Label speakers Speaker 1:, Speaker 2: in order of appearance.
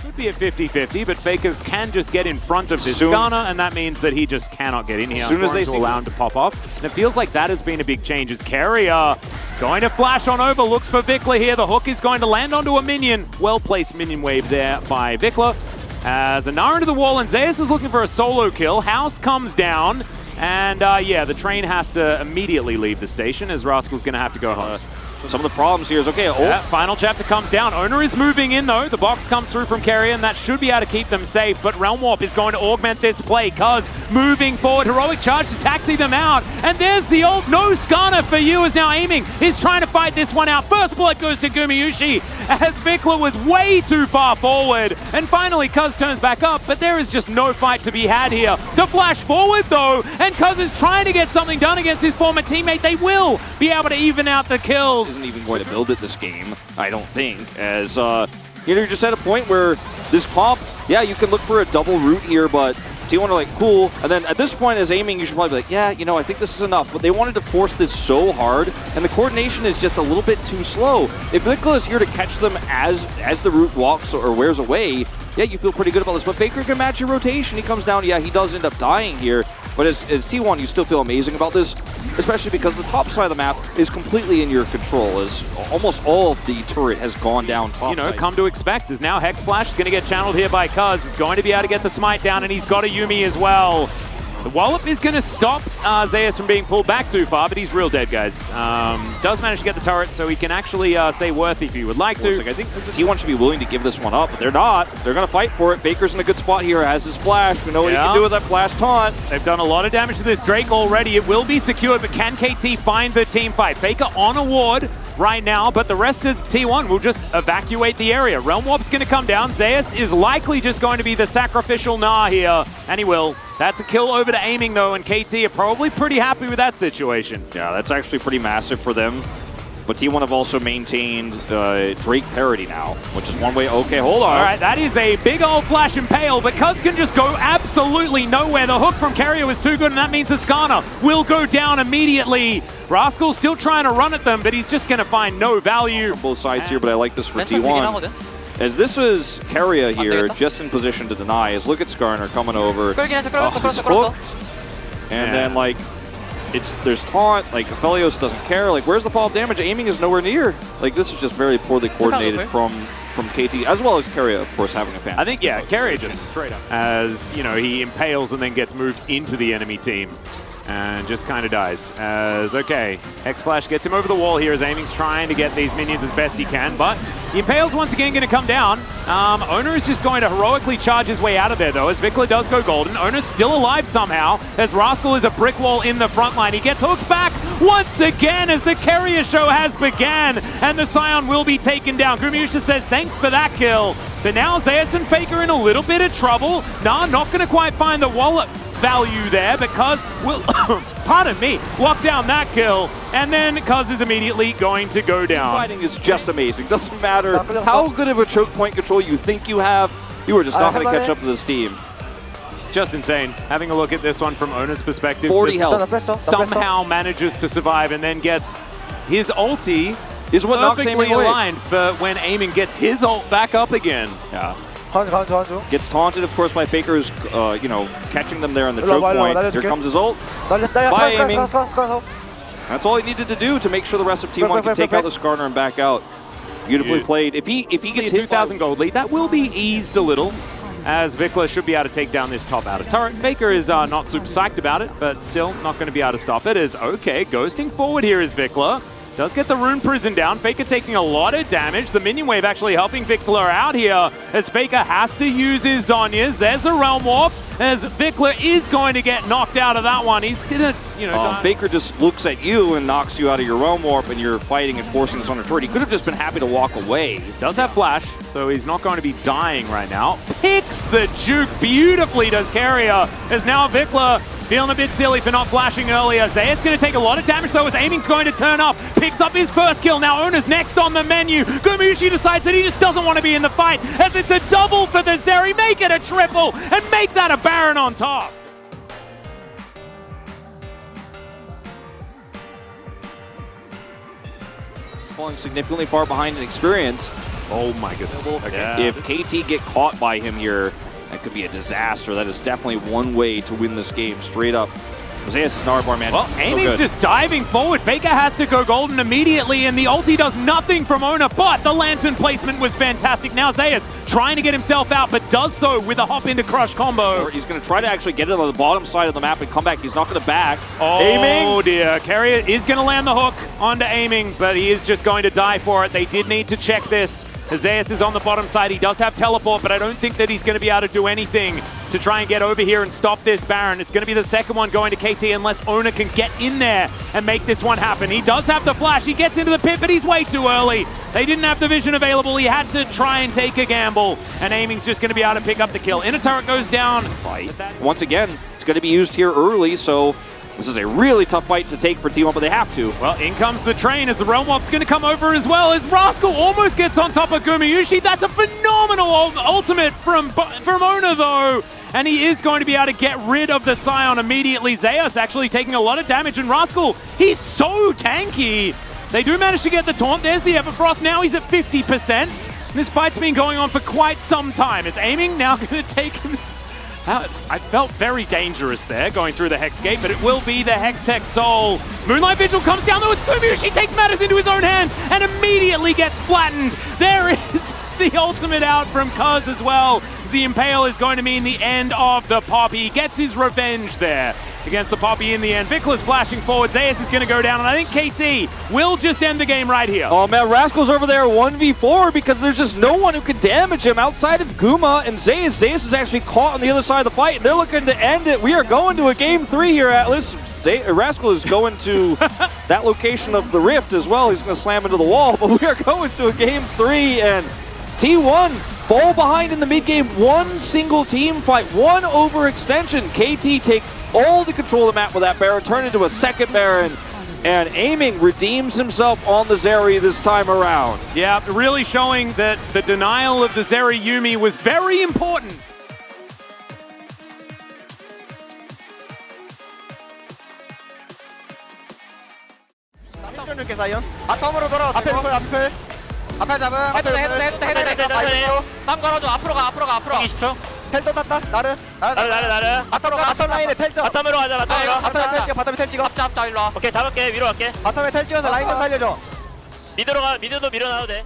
Speaker 1: Could be a 50-50, but Faker can just get in front of this Skarner, and that means that he just cannot get in here. As soon as they allow him to pop off. And it feels like that has been a big change as Carrier going to flash on over, looks for Vikla here. The hook is going to land onto a minion. Well-placed minion wave there by Vikla. As a Nara into the wall, and Zeus is looking for a solo kill. House comes down, and yeah, the train has to immediately leave the station as Rascal's going to have to go home.
Speaker 2: Some of the problems here is, okay,
Speaker 1: final chapter comes down. Owner is moving in, though. The box comes through from Carrier, and that should be able to keep them safe. But Realm Warp is going to augment this play. Cuz moving forward, heroic charge to taxi them out. And there's the old no Skarner for you is now aiming. He's trying to fight this one out. First blood goes to Gumayusi as Vikla was way too far forward. And finally, Cuz turns back up, but there is just no fight to be had here. The flash forward, though, and Cuz is trying to get something done against his former teammate. They will be able to even out the kills.
Speaker 2: Isn't even going to build it this game, I don't think, as you're just at a point where this comp, yeah, you can look for a double root here, but T1 are like, cool, and then at this point as aiming, you should probably be like, yeah, you know, I think this is enough, but they wanted to force this so hard, and the coordination is just a little bit too slow. If Vikla is here to catch them as the root walks or wears away, yeah, you feel pretty good about this, but Faker can match your rotation. He comes down, yeah, he does end up dying here, but as T1, you still feel amazing about this, especially because the top side of the map is completely in your control, as almost all of the turret has gone down top.
Speaker 1: You know, come to expect, is now Hex Flash is going to get channeled here by Cuz. He's going to be able to get the smite down, and he's got a Yuumi as well. The Wallop is going to stop Zeus from being pulled back too far, but he's real dead, guys. Does manage to get the turret, so he can actually say worthy if he would like to.
Speaker 2: I think T1 should be willing to give this one up, but they're not. They're going to fight for it. Faker's in a good spot here, has his flash. We know what he can do with that flash taunt.
Speaker 1: They've done a lot of damage to this Drake already. It will be secured, but can KT find the team fight? Faker on a ward right now, but the rest of T1 will just evacuate the area. Realm Warp's going to come down. Zeus is likely just going to be the sacrificial Gnar here, and he will. That's a kill over to Aiming, though, and KT are probably pretty happy with that situation.
Speaker 2: Yeah, that's actually pretty massive for them. But T1 have also maintained Drake parity now, which is one way. Okay, hold on.
Speaker 1: All right, that is a big old flash impale, but Cuz can just go absolutely nowhere. The hook from Carrier was too good, and that means the Skarner will go down immediately. Rascal's still trying to run at them, but he's just going to find no value.
Speaker 2: Both sides here, but I like this for T1. As this is Carrier here, just in position to deny, as look at Skarner coming over. He's hooked. And then, like, there's taunt, like, Aphelios doesn't care. Like, where's the fall of damage? Aiming is nowhere near. Like, this is just very poorly coordinated from KT, as well as Carrier, of course, having a fan.
Speaker 1: I think, yeah, Carrier just straight up. As, you know, he impales and then gets moved into the enemy team. And just kind of dies. As, okay, X-Flash gets him over the wall here as Aiming's trying to get these minions as best he can, but the Impale's once again going to come down. Owner is just going to heroically charge his way out of there, though, as Vikla does go golden. Owner's still alive somehow, as Rascal is a brick wall in the front line. He gets hooked back once again as the Carrier show has began, and the Scion will be taken down. Gumayusi says thanks for that kill, but now Zeus and Faker in a little bit of trouble. Nah, not going to quite find the wallet value there, because we'll, pardon me, lock down that kill, and then Cuz is immediately going to go down.
Speaker 2: Fighting is just amazing. Doesn't matter how good of a choke point control you think you have, you are just not going to catch up to this team.
Speaker 1: It's just insane. Having a look at this one from Owner's perspective,
Speaker 2: 40 health.
Speaker 1: Somehow manages to survive and then gets his ulti
Speaker 2: is what knocks Aiming away.
Speaker 1: Aligned for when Aiming gets his ult back up again.
Speaker 2: Yeah. Gets taunted, of course, by Faker's, you know, catching them there on the choke point. Here comes his ult. By Aiming. That's all he needed to do to make sure the rest of T1 can take out the Skarner and back out. Beautifully played. If he gets hit
Speaker 1: 2,000 gold lead, that will be eased a little, as Vikla should be able to take down this top outer turret. Faker is not super psyched about it, but still not going to be able to stop it. As okay, ghosting forward here is Vikla. Does get the Rune Prison down. Faker taking a lot of damage. The minion wave actually helping Vikler out here as Faker has to use his Zhonya's. There's a Realm Warp as Vikler is going to get knocked out of that one. He's gonna,
Speaker 2: Faker just looks at you and knocks you out of your Realm Warp and you're fighting and forcing this on a turret. He could have just been happy to walk away.
Speaker 1: Does have Flash, so he's not going to be dying right now. Picks the juke beautifully, does Carrier, as now Vikler feeling a bit silly for not flashing earlier. Zayat's going to take a lot of damage though as Aiming's going to turn up. Picks up his first kill. Now Ona's next on the menu. Gumayusi decides that he just doesn't want to be in the fight as it's a double for the Zeri. Make it a triple and make that a Baron on top.
Speaker 2: Falling significantly far behind in experience.
Speaker 1: Oh my goodness. Okay.
Speaker 2: Yeah. If KT get caught by him here, that could be a disaster. That is definitely one way to win this game straight up. Zayas is Narabar, man.
Speaker 1: Well, Aiming's just diving forward. Faker has to go golden immediately, and the ulti does nothing from Ona, but the lantern placement was fantastic. Now Zayas trying to get himself out, but does so with a hop into crush combo.
Speaker 2: He's going to try to actually get it on the bottom side of the map and come back. He's not going to back.
Speaker 1: Oh,
Speaker 2: Aiming!
Speaker 1: Dear. Carrier is going to land the hook onto Aiming, but he is just going to die for it. They did need to check this. Zayas is on the bottom side. He does have teleport, but I don't think that he's going to be able to do anything to try and get over here and stop this Baron. It's going to be the second one going to KT unless Ona can get in there and make this one happen. He does have the flash. He gets into the pit, but he's way too early. They didn't have the vision available. He had to try and take a gamble, and Aiming's just going to be able to pick up the kill. Inner turret goes down.
Speaker 2: Once again, it's going to be used here early, so this is a really tough fight to take for T1, but they have to.
Speaker 1: Well, in comes the train as the Realm Warp's going to come over as well as Rascal almost gets on top of Gumayusi. That's a phenomenal ultimate from Ona, though. And he is going to be able to get rid of the Scion immediately. Zayas actually taking a lot of damage, and Rascal, he's so tanky. They do manage to get the taunt. There's the Everfrost. Now he's at 50%. This fight's been going on for quite some time. It's Aiming now going to take him. I felt very dangerous there going through the Hex Gate, but it will be the Hextech Soul. Moonlight Vigil comes down though with Gumayusi, takes matters into his own hands and immediately gets flattened. There is the ultimate out from Cuz as well. The Impale is going to mean the end of the Poppy. He gets his revenge there against the Poppy in the end. Vikler's flashing forward. Zayas is going to go down, and I think KT will just end the game right here.
Speaker 2: Oh man, Rascal's over there 1v4 because there's just no one who can damage him outside of Guma and Zayas. Zayas is actually caught on the other side of the fight, and they're looking to end it. We are going to a game 3 here, Atlas. Rascal is going to that location of the rift as well. He's going to slam into the wall, but we are going to a game 3, and T1 fall behind in the mid game. One single team fight, one overextension. KT take all the control of the map with that Baron, turn into a second Baron, and Aiming redeems himself on the Zeri this time around.
Speaker 1: Yeah, really showing that the denial of the Zeri Yuumi was very important.
Speaker 3: 바텀으로 돌아와. 앞에 잡아. 해도 돼. 땀 걸어줘. 앞으로 가. 20초. 텔도 땄다. 나르. 바텀 라인에 텔 찍어. 바텀으로 가자. 바텀에 텔 찍어. 앞자 일로 와. 오케이, 잡을게. 위로 갈게. 바텀에 텔 찍어서 라인 좀 살려줘. 미드로 가. 미드도 밀어놔도 돼.